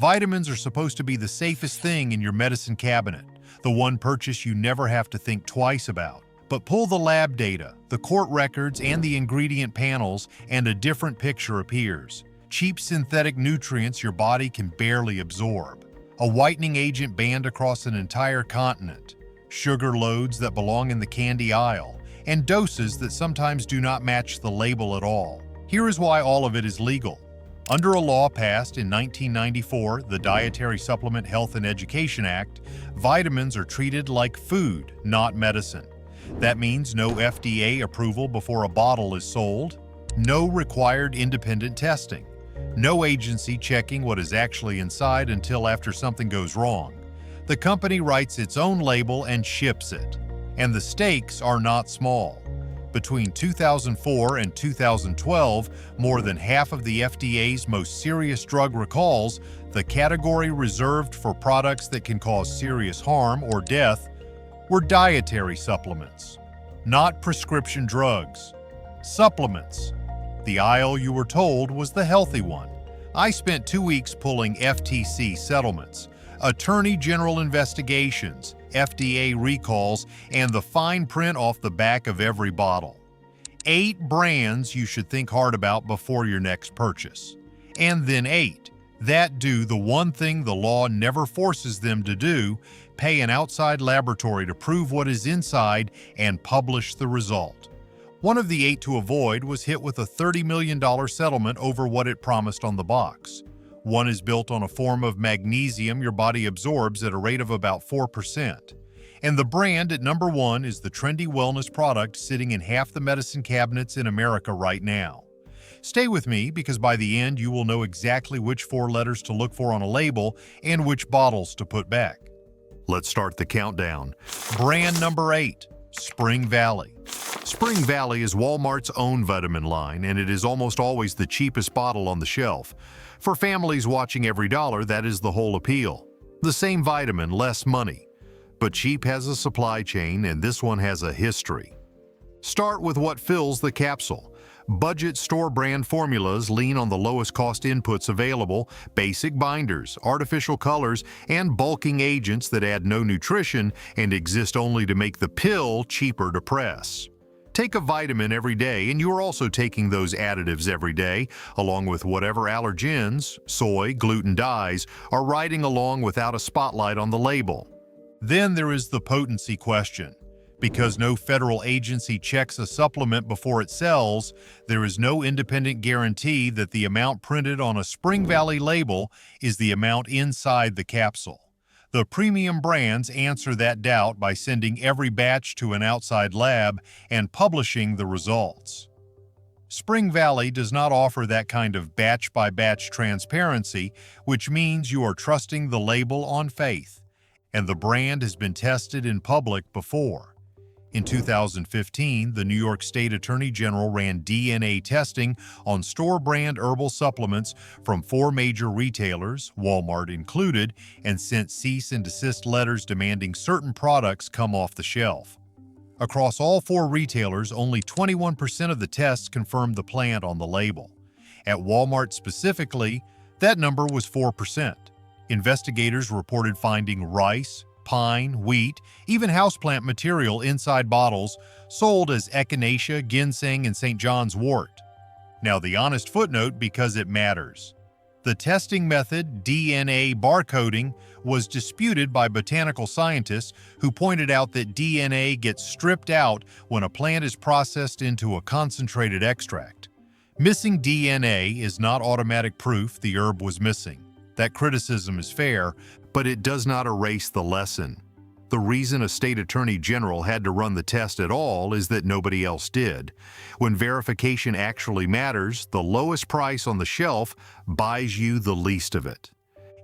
Vitamins are supposed to be the safest thing in your medicine cabinet, the one purchase you never have to think twice about. But pull the lab data, the court records, and the ingredient panels, and a different picture appears. Cheap synthetic nutrients your body can barely absorb. A whitening agent banned across an entire continent. Sugar loads that belong in the candy aisle, and doses that sometimes do not match the label at all. Here is why all of it is legal. Under a law passed in 1994, the Dietary Supplement Health and Education Act, vitamins are treated like food, not medicine. That means no FDA approval before a bottle is sold, no required independent testing, no agency checking what is actually inside until after something goes wrong. The company writes its own label and ships it. And the stakes are not small. Between 2004 and 2012, more than half of the FDA's most serious drug recalls, the category reserved for products that can cause serious harm or death, were dietary supplements, not prescription drugs. Supplements. The aisle you were told was the healthy one. I spent 2 weeks pulling FTC settlements, Attorney General investigations, FDA recalls, and the fine print off the back of every bottle. 8 brands you should think hard about before your next purchase. And then 8 that do the one thing the law never forces them to do: pay an outside laboratory to prove what is inside and publish the result. One of the 8 to avoid was hit with a $30 million settlement over what it promised on the box. One is built on a form of magnesium your body absorbs at a rate of about 4%. And the brand at number 1 is the trendy wellness product sitting in half the medicine cabinets in America right now. Stay with me, because by the end you will know exactly which 4 letters to look for on a label and which bottles to put back. Let's start the countdown. Brand number 8, Spring Valley. Spring Valley is Walmart's own vitamin line, and it is almost always the cheapest bottle on the shelf. For families watching every dollar, that is the whole appeal. The same vitamin, less money. But cheap has a supply chain, and this one has a history. Start with what fills the capsule. Budget store brand formulas lean on the lowest cost inputs available, basic binders, artificial colors, and bulking agents that add no nutrition and exist only to make the pill cheaper to press. Take a vitamin every day, and you are also taking those additives every day, along with whatever allergens, soy, gluten dyes, are riding along without a spotlight on the label. Then there is the potency question. Because no federal agency checks a supplement before it sells, there is no independent guarantee that the amount printed on a Spring Valley label is the amount inside the capsule. The premium brands answer that doubt by sending every batch to an outside lab and publishing the results. Spring Valley does not offer that kind of batch-by-batch transparency, which means you are trusting the label on faith, and the brand has been tested in public before. In 2015, the New York State Attorney General ran DNA testing on store-brand herbal supplements from 4 major retailers, Walmart included, and sent cease and desist letters demanding certain products come off the shelf. Across all 4 retailers, only 21% of the tests confirmed the plant on the label. At Walmart specifically, that number was 4%. Investigators reported finding rice, pine, wheat, even houseplant material inside bottles sold as echinacea, ginseng, and St. John's wort. Now the honest footnote, because it matters. The testing method, DNA barcoding, was disputed by botanical scientists who pointed out that DNA gets stripped out when a plant is processed into a concentrated extract. Missing DNA is not automatic proof the herb was missing. That criticism is fair, but it does not erase the lesson. The reason a state attorney general had to run the test at all is that nobody else did. When verification actually matters, the lowest price on the shelf buys you the least of it.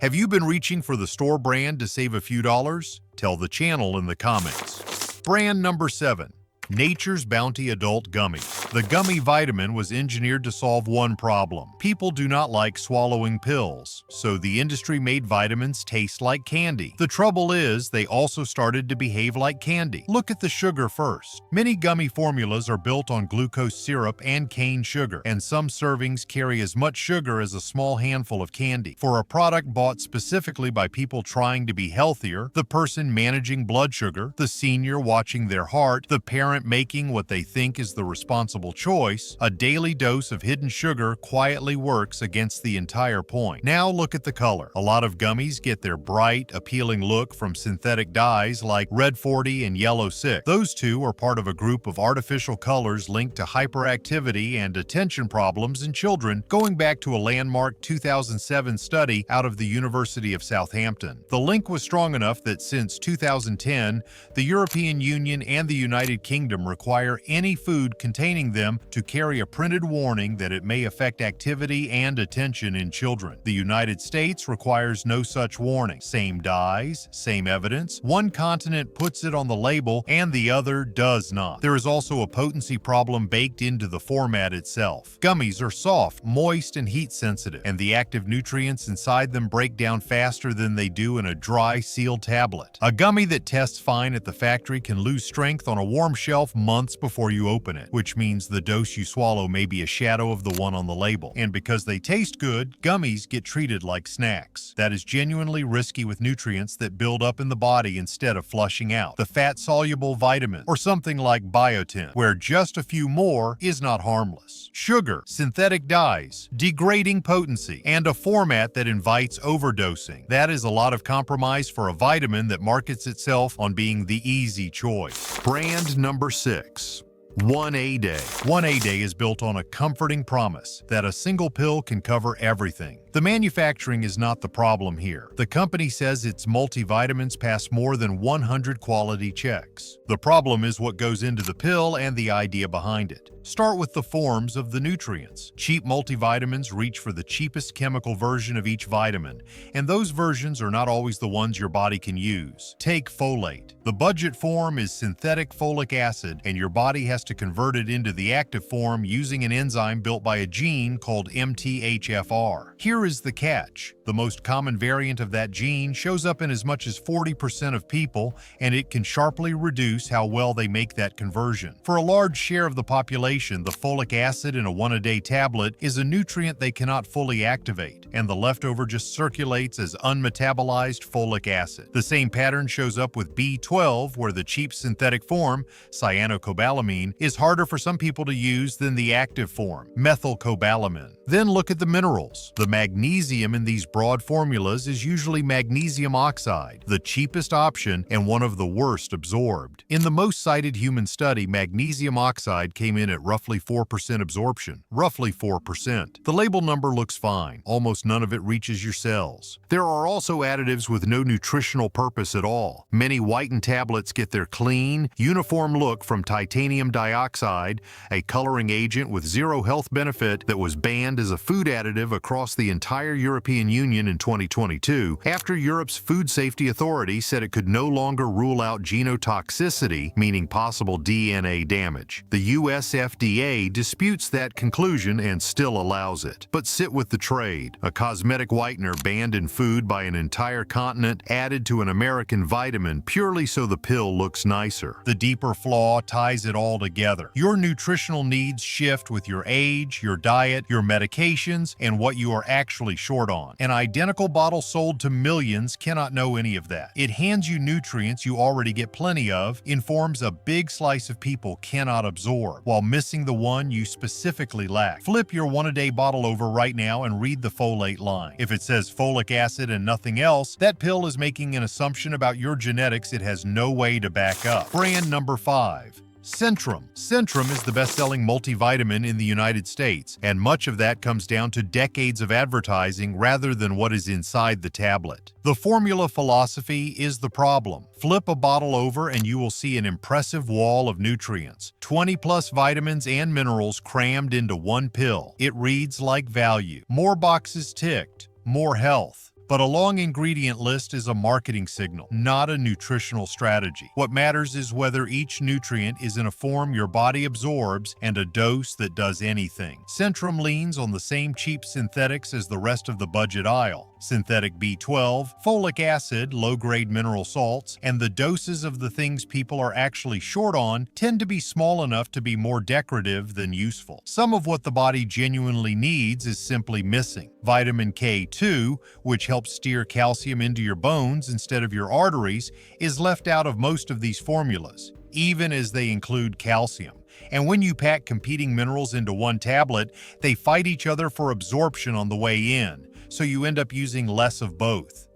Have you been reaching for the store brand to save a few dollars? Tell the channel in the comments. Brand number 7, Nature's Bounty Adult Gummies. The gummy vitamin was engineered to solve one problem. People do not like swallowing pills, so the industry made vitamins taste like candy. The trouble is, they also started to behave like candy. Look at the sugar first. Many gummy formulas are built on glucose syrup and cane sugar, and some servings carry as much sugar as a small handful of candy. For a product bought specifically by people trying to be healthier, the person managing blood sugar, the senior watching their heart, the parent making what they think is the responsible choice, a daily dose of hidden sugar quietly works against the entire point. Now look at the color. A lot of gummies get their bright, appealing look from synthetic dyes like red 40 and yellow 6. Those two are part of a group of artificial colors linked to hyperactivity and attention problems in children, going back to a landmark 2007 study out of the University of Southampton. The link was strong enough that since 2010, the European Union and the United Kingdom require any food containing them to carry a printed warning that it may affect activity and attention in children. The United States requires no such warning. Same dyes, same evidence. One continent puts it on the label and the other does not. There is also a potency problem baked into the format itself. Gummies are soft, moist, and heat sensitive, and the active nutrients inside them break down faster than they do in a dry, sealed tablet. A gummy that tests fine at the factory can lose strength on a warm shelf months before you open it, which means the dose you swallow may be a shadow of the one on the label. And because they taste good, gummies get treated like snacks. That is genuinely risky with nutrients that build up in the body instead of flushing out. The fat-soluble vitamin, or something like biotin, where just a few more is not harmless. Sugar, synthetic dyes, degrading potency, and a format that invites overdosing. That is a lot of compromise for a vitamin that markets itself on being the easy choice. Brand number 6. 1A Day. 1A Day is built on a comforting promise that a single pill can cover everything. The manufacturing is not the problem here. The company says its multivitamins pass more than 100 quality checks. The problem is what goes into the pill and the idea behind it. Start with the forms of the nutrients. Cheap multivitamins reach for the cheapest chemical version of each vitamin, and those versions are not always the ones your body can use. Take folate. The budget form is synthetic folic acid, and your body has to convert it into the active form using an enzyme built by a gene called MTHFR. Here is the catch. The most common variant of that gene shows up in as much as 40% of people, and it can sharply reduce how well they make that conversion. For a large share of the population, the folic acid in a one-a-day tablet is a nutrient they cannot fully activate, and the leftover just circulates as unmetabolized folic acid. The same pattern shows up with B12, where the cheap synthetic form, cyanocobalamin, is harder for some people to use than the active form, methylcobalamin. Then look at the minerals. The magnesium in these broad formulas is usually magnesium oxide, the cheapest option and one of the worst absorbed. In the most cited human study, magnesium oxide came in at roughly 4% absorption, roughly 4%. The label number looks fine. Almost none of it reaches your cells. There are also additives with no nutritional purpose at all. Many whitened tablets get their clean, uniform look from titanium dioxide, a coloring agent with zero health benefit that was banned as a food additive across the entire European Union in 2022 after Europe's Food Safety Authority said it could no longer rule out genotoxicity, meaning possible DNA damage. The US FDA disputes that conclusion and still allows it. But sit with the trade. A cosmetic whitener banned in food by an entire continent added to an American vitamin purely so the pill looks nicer. The deeper flaw ties it all together. Your nutritional needs shift with your age, your diet, your medications, and what you are actually short on. An identical bottle sold to millions cannot know any of that. It hands you nutrients you already get plenty of in forms a big slice of people cannot absorb, while missing the one you specifically lack. Flip your one-a-day bottle over right now and read the folate line. If it says folic acid and nothing else, that pill is making an assumption about your genetics it has no way to back up. Brand number 5. Centrum. Centrum is the best-selling multivitamin in the United States, and much of that comes down to decades of advertising rather than what is inside the tablet. The formula philosophy is the problem. Flip a bottle over and you will see an impressive wall of nutrients, 20+ vitamins and minerals crammed into one pill. It reads like value. More boxes ticked, more health. But a long ingredient list is a marketing signal, not a nutritional strategy. What matters is whether each nutrient is in a form your body absorbs and a dose that does anything. Centrum leans on the same cheap synthetics as the rest of the budget aisle. Synthetic B12, folic acid, low-grade mineral salts, and the doses of the things people are actually short on tend to be small enough to be more decorative than useful. Some of what the body genuinely needs is simply missing. Vitamin K2, which helps steer calcium into your bones instead of your arteries, is left out of most of these formulas, even as they include calcium. And when you pack competing minerals into one tablet, they fight each other for absorption on the way in, so you end up using less of both.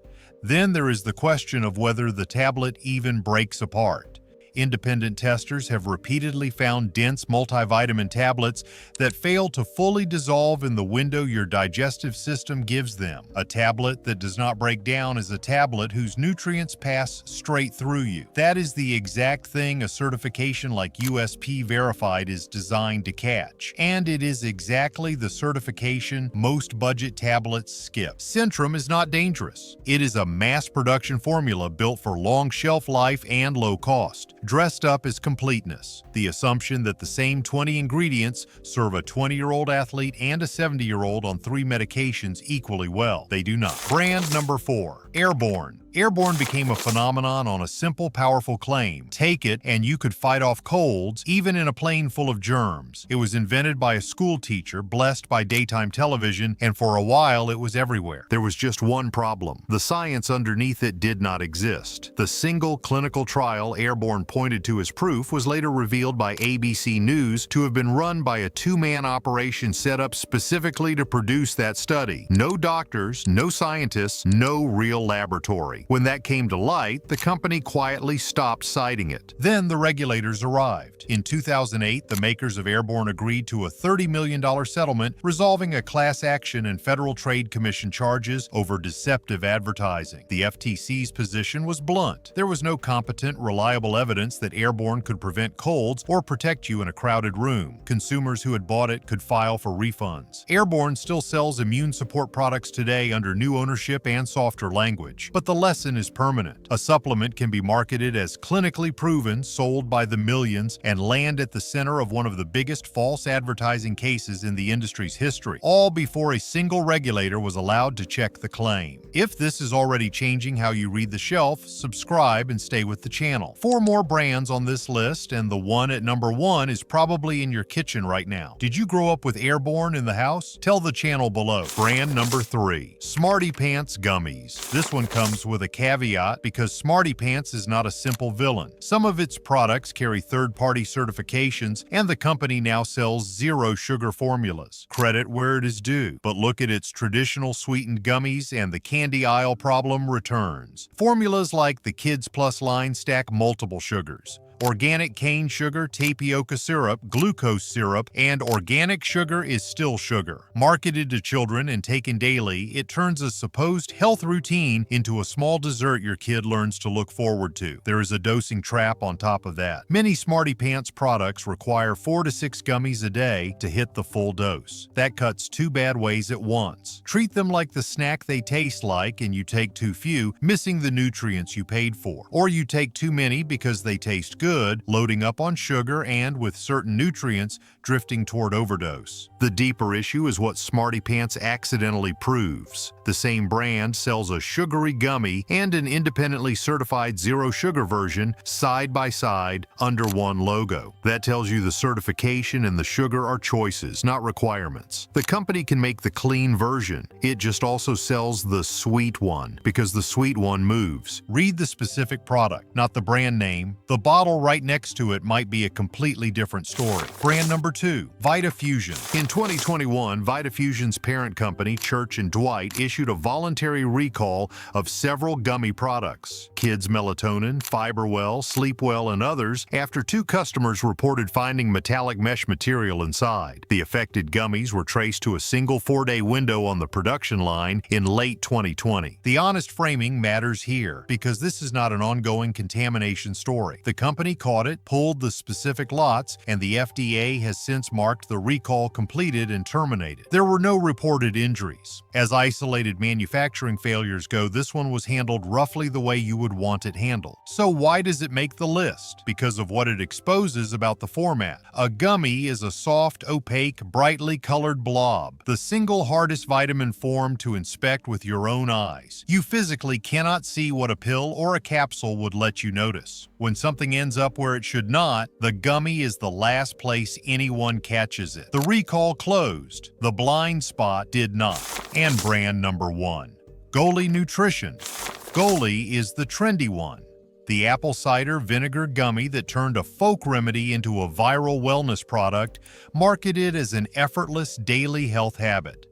Then there is the question of whether the tablet even breaks apart. Independent testers have repeatedly found dense multivitamin tablets that fail to fully dissolve in the window your digestive system gives them. A tablet that does not break down is a tablet whose nutrients pass straight through you. That is the exact thing a certification like USP Verified is designed to catch. And it is exactly the certification most budget tablets skip. Centrum is not dangerous. It is a mass production formula built for long shelf life and low cost, dressed up as completeness. The assumption that the same 20 ingredients serve a 20-year-old athlete and a 70-year-old on 3 medications equally well. They do not. Brand number 4, Airborne. Airborne became a phenomenon on a simple, powerful claim. Take it and you could fight off colds, even in a plane full of germs. It was invented by a school teacher, blessed by daytime television, and for a while it was everywhere. There was just one problem. The science underneath it did not exist. The single clinical trial Airborne pointed to as proof was later revealed by ABC News to have been run by a 2-man operation set up specifically to produce that study. No doctors, no scientists, no real laboratory. When that came to light, the company quietly stopped citing it. Then the regulators arrived. In 2008, the makers of Airborne agreed to a $30 million settlement, resolving a class action and Federal Trade Commission charges over deceptive advertising. The FTC's position was blunt. There was no competent, reliable evidence that Airborne could prevent colds or protect you in a crowded room. Consumers who had bought it could file for refunds. Airborne still sells immune support products today under new ownership and softer language, but the lesson is permanent. A supplement can be marketed as clinically proven, sold by the millions, and land at the center of one of the biggest false advertising cases in the industry's history, all before a single regulator was allowed to check the claim. If this is already changing how you read the shelf, subscribe and stay with the channel. 4 more brands on this list, and the one at number 1 is probably in your kitchen right now. Did you grow up with Airborne in the house? Tell the channel below. Brand number 3, Smarty Pants Gummies. This one comes with a caveat because Smarty Pants is not a simple villain. Some of its products carry third-party certifications, and the company now sells zero sugar formulas. Credit where it is due, but look at its traditional sweetened gummies and the candy aisle problem returns. Formulas like the Kids Plus line stack multiple sugars. Organic cane sugar, tapioca syrup, glucose syrup, and organic sugar is still sugar. Marketed to children and taken daily, it turns a supposed health routine into a small dessert your kid learns to look forward to. There is a dosing trap on top of that. Many Smarty Pants products require 4 to 6 gummies a day to hit the full dose. That cuts 2 bad ways at once. Treat them like the snack they taste like and you take too few, missing the nutrients you paid for. Or you take too many because they taste good, loading up on sugar and, with certain nutrients, drifting toward overdose. The deeper issue is what Smarty Pants accidentally proves. The same brand sells a sugary gummy and an independently certified zero sugar version side by side under one logo. That tells you the certification and the sugar are choices, not requirements. The company can make the clean version. It just also sells the sweet one because the sweet one moves. Read the specific product, not the brand name. The bottle right next to it might be a completely different story. Brand number 2, VitaFusion. In 2021, VitaFusion's parent company, Church & Dwight, issued a voluntary recall of several gummy products, Kids Melatonin, Fiberwell, Sleepwell, and others, after 2 customers reported finding metallic mesh material inside. The affected gummies were traced to a single 4-day window on the production line in late 2020. The honest framing matters here because this is not an ongoing contamination story. The company company caught it, pulled the specific lots, and the FDA has since marked the recall completed and terminated. There were no reported injuries. As isolated manufacturing failures go, this one was handled roughly the way you would want it handled. So why does it make the list? Because of what it exposes about the format. A gummy is a soft, opaque, brightly colored blob, the single hardest vitamin form to inspect with your own eyes. You physically cannot see what a pill or a capsule would let you notice. When something ends up where it should not, the gummy is the last place anyone catches it. The recall closed. The blind spot did not. And brand number 1. Goli Nutrition. Goli is the trendy one. The apple cider vinegar gummy that turned a folk remedy into a viral wellness product, marketed as an effortless daily health habit.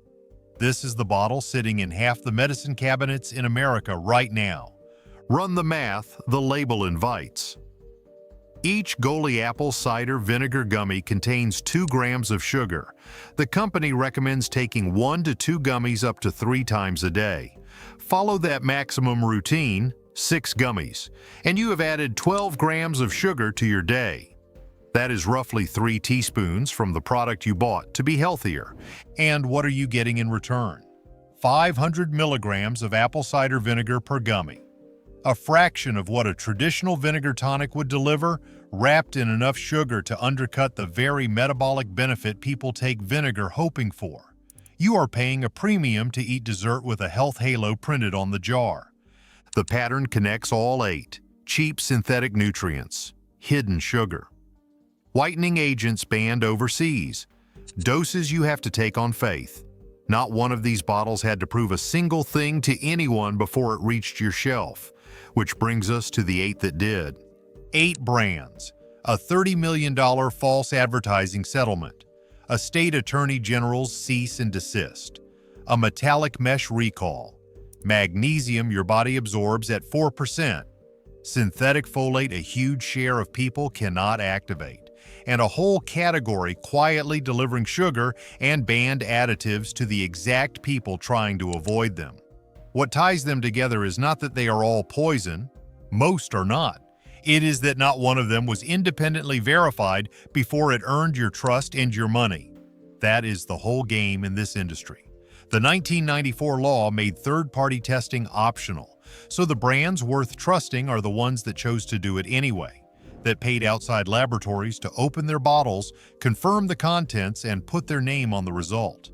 This is the bottle sitting in half the medicine cabinets in America right now. Run the math, the label invites. Each Goli apple cider vinegar gummy contains 2 grams of sugar. The company recommends taking 1 to 2 gummies up to 3 times a day. Follow that maximum routine, 6 gummies, and you have added 12 grams of sugar to your day. That is roughly 3 teaspoons from the product you bought to be healthier. And what are you getting in return? 500 milligrams of apple cider vinegar per gummy. A fraction of what a traditional vinegar tonic would deliver, wrapped in enough sugar to undercut the very metabolic benefit people take vinegar hoping for. You are paying a premium to eat dessert with a health halo printed on the jar. The pattern connects all 8. Cheap synthetic nutrients. Hidden sugar. Whitening agents banned overseas. Doses you have to take on faith. Not one of these bottles had to prove a single thing to anyone before it reached your shelf. Which brings us to the 8 that did. 8 brands. A $30 million false advertising settlement. A state attorney general's cease and desist. A metallic mesh recall. Magnesium your body absorbs at 4%. Synthetic folate a huge share of people cannot activate. And a whole category quietly delivering sugar and banned additives to the exact people trying to avoid them. What ties them together is not that they are all poison. Most are not. It is that not one of them was independently verified before it earned your trust and your money. That is the whole game in this industry. The 1994 law made third-party testing optional, so the brands worth trusting are the ones that chose to do it anyway, that paid outside laboratories to open their bottles, confirm the contents, and put their name on the result.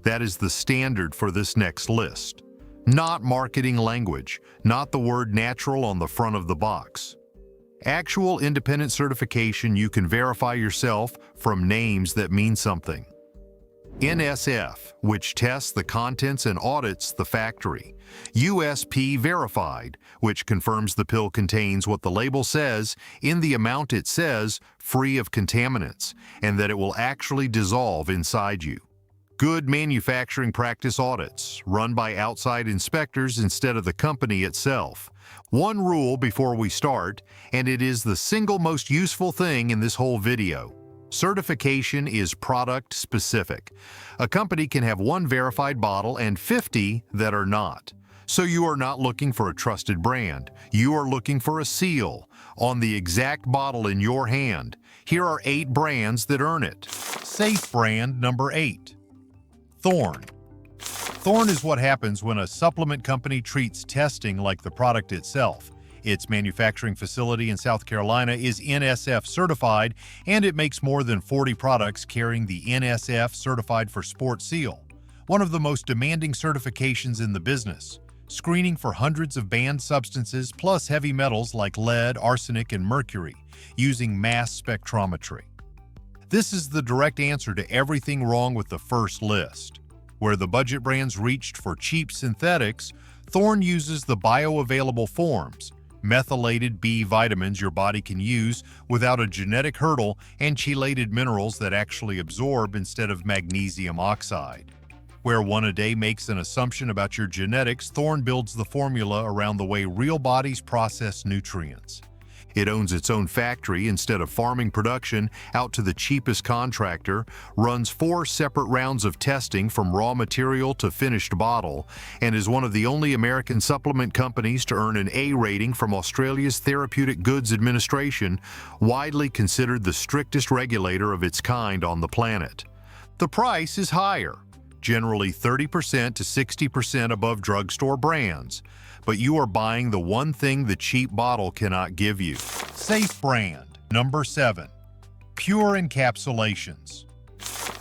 That is the standard for this next list. Not marketing language, not the word natural on the front of the box. Actual independent certification you can verify yourself from names that mean something. NSF, which tests the contents and audits the factory. USP Verified, which confirms the pill contains what the label says in the amount it says, free of contaminants, and that it will actually dissolve inside you. Good manufacturing practice audits, run by outside inspectors instead of the company itself. One rule before we start, and it is the single most useful thing in this whole video. Certification is product specific. A company can have 1 verified bottle and 50 that are not. So you are not looking for a trusted brand. You are looking for a seal on the exact bottle in your hand. Here are 8 brands that earn it. Safe brand number 8. Thorne. Thorne is what happens when a supplement company treats testing like the product itself. Its manufacturing facility in South Carolina is NSF certified, and it makes more than 40 products carrying the NSF Certified for Sport seal, one of the most demanding certifications in the business, screening for hundreds of banned substances plus heavy metals like lead, arsenic, and mercury, using mass spectrometry. This is the direct answer to everything wrong with the first list. Where the budget brands reached for cheap synthetics, Thorne uses the bioavailable forms, methylated B vitamins your body can use without a genetic hurdle, and chelated minerals that actually absorb instead of magnesium oxide. Where 1 a day makes an assumption about your genetics, Thorne builds the formula around the way real bodies process nutrients. It owns its own factory instead of farming production out to the cheapest contractor, runs 4 separate rounds of testing from raw material to finished bottle, and is one of the only American supplement companies to earn an A rating from Australia's Therapeutic Goods Administration, widely considered the strictest regulator of its kind on the planet. The price is higher, generally 30% to 60% above drugstore brands, but you are buying the one thing the cheap bottle cannot give you. Safe brand. Number 7. Pure Encapsulations.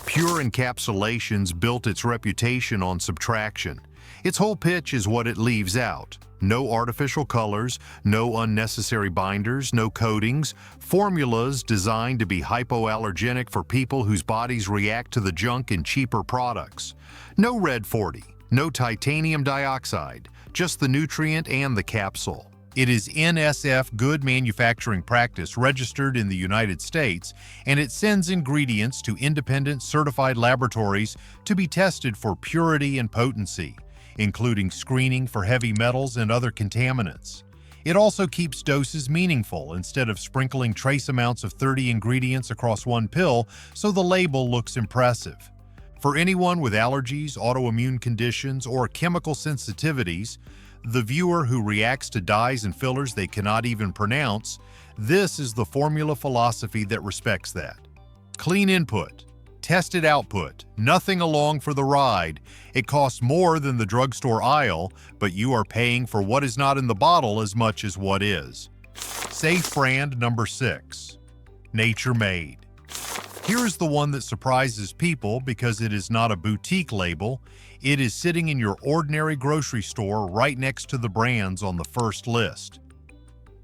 Pure Encapsulations built its reputation on subtraction. Its whole pitch is what it leaves out. No artificial colors, no unnecessary binders, no coatings, formulas designed to be hypoallergenic for people whose bodies react to the junk in cheaper products. No Red 40, no titanium dioxide, just the nutrient and the capsule. It is NSF Good Manufacturing Practice registered in the United States, and it sends ingredients to independent certified laboratories to be tested for purity and potency, including screening for heavy metals and other contaminants. It also keeps doses meaningful instead of sprinkling trace amounts of 30 ingredients across one pill so the label looks impressive. For anyone with allergies, autoimmune conditions, or chemical sensitivities, the viewer who reacts to dyes and fillers they cannot even pronounce, this is the formula philosophy that respects that. Clean input, tested output, nothing along for the ride. It costs more than the drugstore aisle, but you are paying for what is not in the bottle as much as what is. Safe brand number 6. Nature Made. Here is the one that surprises people because it is not a boutique label. It is sitting in your ordinary grocery store right next to the brands on the first list.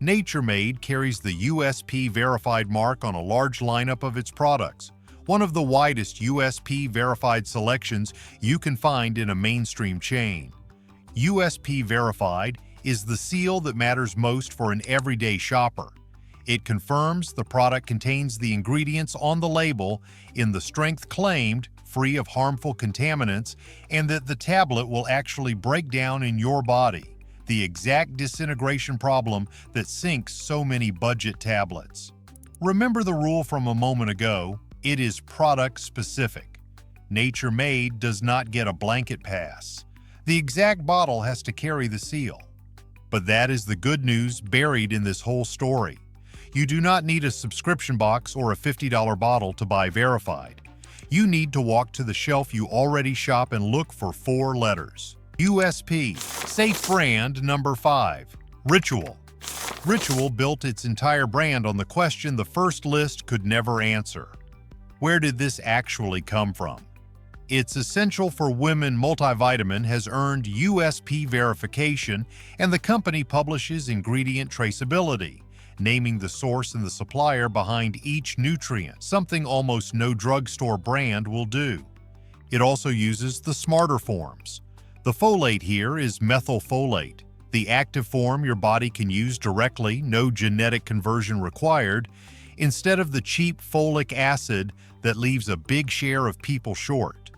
Nature Made carries the USP verified mark on a large lineup of its products, one of the widest USP verified selections you can find in a mainstream chain. USP verified is the seal that matters most for an everyday shopper. It confirms the product contains the ingredients on the label in the strength claimed, free of harmful contaminants, and that the tablet will actually break down in your body, the exact disintegration problem that sinks so many budget tablets. Remember the rule from a moment ago, it is product specific. Nature Made does not get a blanket pass. The exact bottle has to carry the seal. But that is the good news buried in this whole story. You do not need a subscription box or a $50 bottle to buy verified. You need to walk to the shelf you already shop and look for 4 letters. USP. Safe brand number 5. Ritual. Ritual built its entire brand on the question the first list could never answer. Where did this actually come from? Its Essential for Women multivitamin has earned USP verification, and the company publishes ingredient traceability, naming the source and the supplier behind each nutrient, something almost no drugstore brand will do. It also uses the smarter forms. The folate here is methylfolate, the active form your body can use directly, no genetic conversion required, instead of the cheap folic acid that leaves a big share of people short.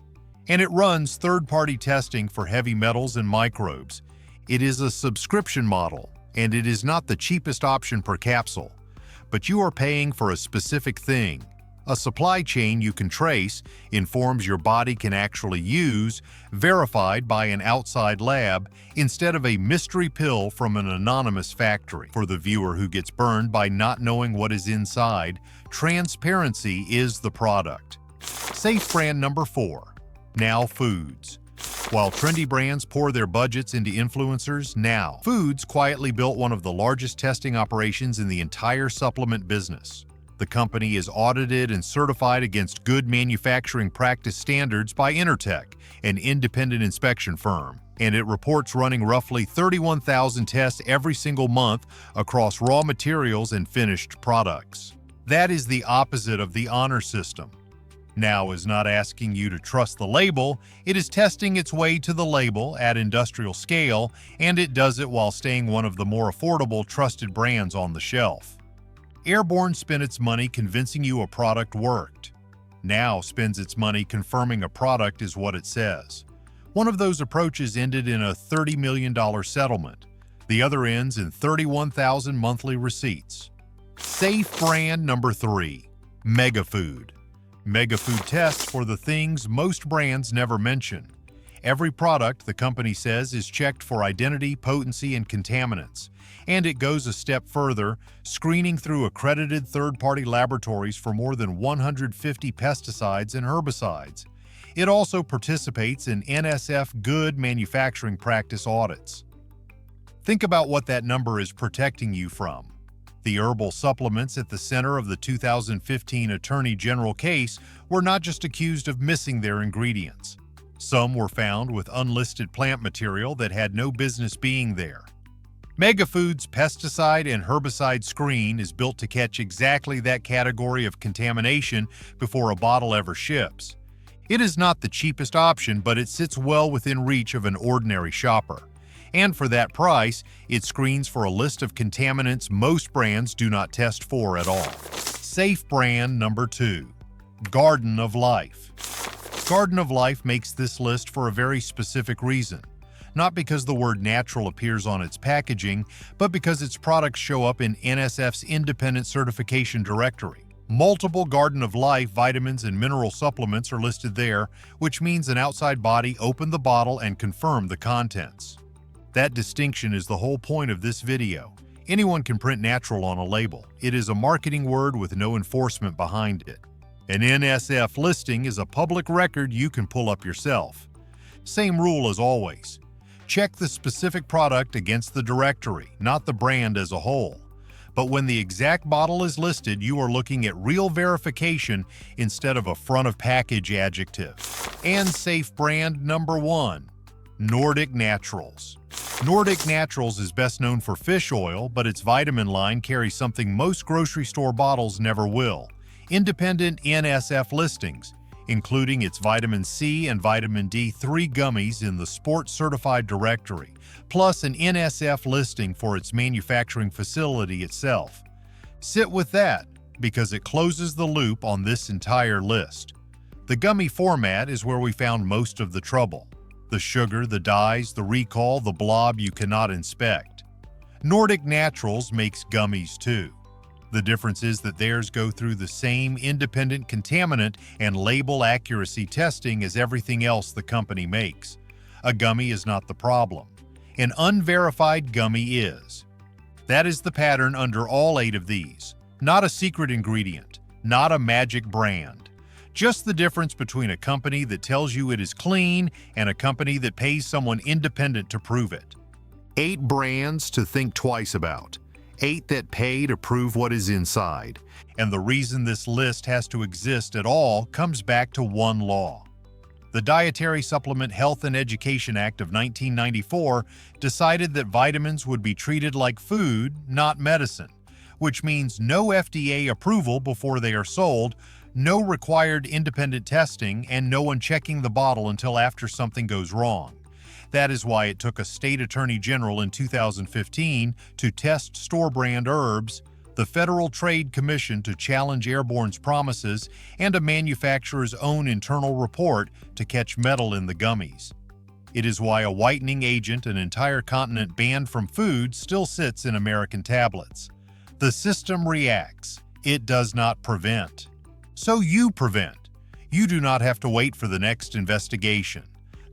And it runs third-party testing for heavy metals and microbes. It is a subscription model, and it is not the cheapest option per capsule, but you are paying for a specific thing. A supply chain you can trace, in forms your body can actually use, verified by an outside lab, instead of a mystery pill from an anonymous factory. For the viewer who gets burned by not knowing what is inside, transparency is the product. Safe brand number 4. Now Foods. While trendy brands pour their budgets into influencers, Now Foods quietly built one of the largest testing operations in the entire supplement business. The company is audited and certified against good manufacturing practice standards by Intertech, an independent inspection firm, and it reports running roughly 31,000 tests every single month across raw materials and finished products. That is the opposite of the honor system. Now is not asking you to trust the label, it is testing its way to the label at industrial scale, and it does it while staying one of the more affordable, trusted brands on the shelf. Airborne spent its money convincing you a product worked. Now spends its money confirming a product is what it says. One of those approaches ended in a $30 million settlement. The other ends in 31,000 monthly receipts. Safe brand number 3, Mega Food. Mega Food tests for the things most brands never mention. Every product, the company says, is checked for identity, potency, and contaminants. And it goes a step further, screening through accredited third-party laboratories for more than 150 pesticides and herbicides. It also participates in NSF Good Manufacturing Practice audits. Think about what that number is protecting you from. The herbal supplements at the center of the 2015 Attorney General case were not just accused of missing their ingredients. Some were found with unlisted plant material that had no business being there. MegaFood's pesticide and herbicide screen is built to catch exactly that category of contamination before a bottle ever ships. It is not the cheapest option, but it sits well within reach of an ordinary shopper. And for that price, it screens for a list of contaminants most brands do not test for at all. Safe brand number 2, Garden of Life. Garden of Life makes this list for a very specific reason. Not because the word natural appears on its packaging, but because its products show up in NSF's independent certification directory. Multiple Garden of Life vitamins and mineral supplements are listed there, which means an outside body opened the bottle and confirmed the contents. That distinction is the whole point of this video. Anyone can print natural on a label. It is a marketing word with no enforcement behind it. An NSF listing is a public record you can pull up yourself. Same rule as always. Check the specific product against the directory, not the brand as a whole. But when the exact bottle is listed, you are looking at real verification instead of a front-of-package adjective. And safe brand number 1, Nordic Naturals. Nordic Naturals is best known for fish oil, but its vitamin line carries something most grocery store bottles never will: independent NSF listings, including its vitamin C and vitamin D3 gummies in the Sport Certified Directory, plus an NSF listing for its manufacturing facility itself. Sit with that, because it closes the loop on this entire list. The gummy format is where we found most of the trouble. The sugar, the dyes, the recall, the blob you cannot inspect. Nordic Naturals makes gummies too. The difference is that theirs go through the same independent contaminant and label accuracy testing as everything else the company makes. A gummy is not the problem. An unverified gummy is. That is the pattern under all 8 of these. Not a secret ingredient, not a magic brand. Just the difference between a company that tells you it is clean and a company that pays someone independent to prove it. 8 brands to think twice about. 8 that pay to prove what is inside. And the reason this list has to exist at all comes back to one law. The Dietary Supplement Health and Education Act of 1994 decided that vitamins would be treated like food, not medicine, which means no FDA approval before they are sold, no required independent testing, and no one checking the bottle until after something goes wrong. That is why it took a state attorney general in 2015 to test store-brand herbs, the Federal Trade Commission to challenge Airborne's promises, and a manufacturer's own internal report to catch metal in the gummies. It is why a whitening agent an entire continent banned from food still sits in American tablets. The system reacts. It does not prevent. So you prevent. You do not have to wait for the next investigation.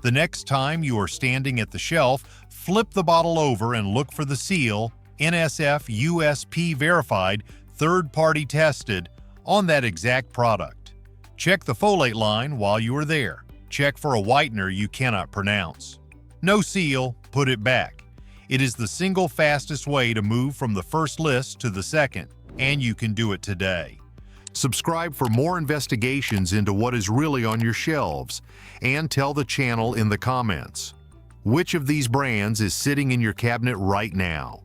The next time you are standing at the shelf, flip the bottle over and look for the seal, NSF USP verified, third-party tested, on that exact product. Check the folate line while you are there. Check for a whitener you cannot pronounce. No seal, put it back. It is the single fastest way to move from the first list to the second, and you can do it today. Subscribe for more investigations into what is really on your shelves, and tell the channel in the comments. Which of these brands is sitting in your cabinet right now?